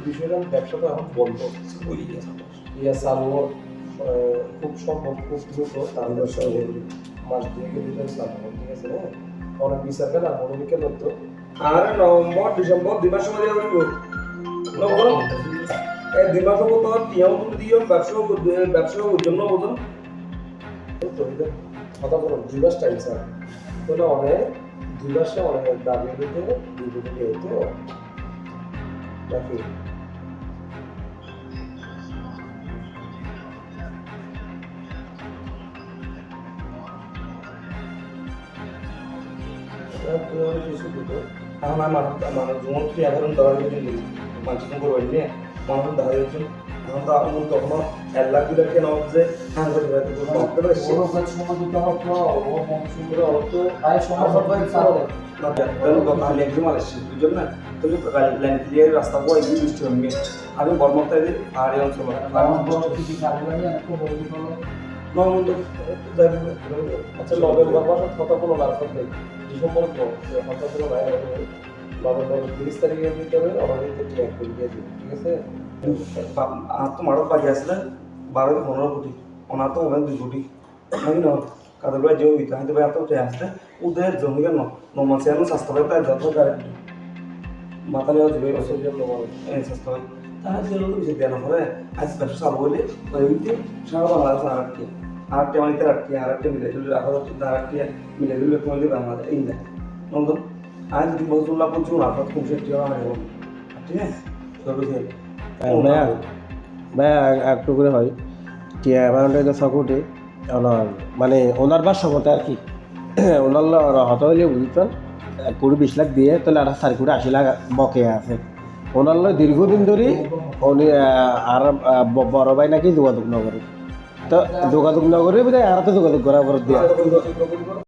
বিষয়টা ব্যবসাটা এখন বন্ধ ইয়া চালু খুব সম্ভব খুব দ্রুত তার ব্যবসা মাস দুয়েকের ভিতরে চালু হবে, ঠিক আছে? হ্যাঁ, অনেক বিচার গেল আর মনোবিজ্ঞান তো আর নভেম্বর ডিসেম্বর 2 মাসের মধ্যে হবে এই 2 মাস হবো তো টিয়াও তুমি দিও ব্যবসা জন্য বলতো তো এটা কথা বলো 2 মাস টাইম স্যার, তো অনেক 2 মাসে অনেক দাবি হইতে দুটো হইতে নাকি কিছু দুটো এখন আমার যেমন কি এখন ধরার জন্য মানুষ করবো নিয়ে মানুষ ধরার জন্য এখন তো আমি তখন 1 লাখ 2 লাখ কেন যে হ্যাঁ করে রাস্তা বই বৃষ্টি হবে আমি বর্মতায় পাহাড়ি অঞ্চল আচ্ছা নভেম্বর মাসের কথা কোনো লাভ নেই, ডিসেম্বর হঠাৎ করে বাইরে নভেম্বর 30 তারিখের ভিতরে আমাদের ক্লিয়ার করে দিয়ে দিবে, ঠিক আছে? আর তো মারো বাকি আসলে 12-15 কোটি ওনার তো হবে 2 কোটি নাকি না কাদের ভাই যে হইতে হয়তো এত উঠে আসলে ওদের জমি কেন নমাসে আমি স্বাস্থ্য ভাই তাই যত গাড়ি মাথালে যাবে বছর জন্য বলে এই স্বাস্থ্য ভাই তার জন্য তো বেশি দেন করে আজ ব্যবসা চালু হলে ওইতে সারা বাংলাদেশ আরেকটি মানে আরেকটি মিলে দিলে রাখা হচ্ছে আরেকটি মিলে দিলে তোমাদের বাংলাদেশ এই না নতুন আজ 2 বছর লাভ করছি না আপনার 65 টাকা হয় ঠিক আছে সর্বশেষ ভাই একটু করে হয় টিয়া অ্যামাউন্টে সাপোর্টে ওনার মানে ওনার বাসা মতো আর কি ওনার হত হইলে বুঝতেন 20-20 লাখ দিয়ে তাহলে আর 4-80 লাখ বকেয়া আছে ওনার দীর্ঘদিন ধরে উনি আর বড় ভাই নাকি যোগাযোগ নগরে তো যোগাযোগ নগরে বোধ হয় আর তো যোগাযোগ করার পর দিয়ে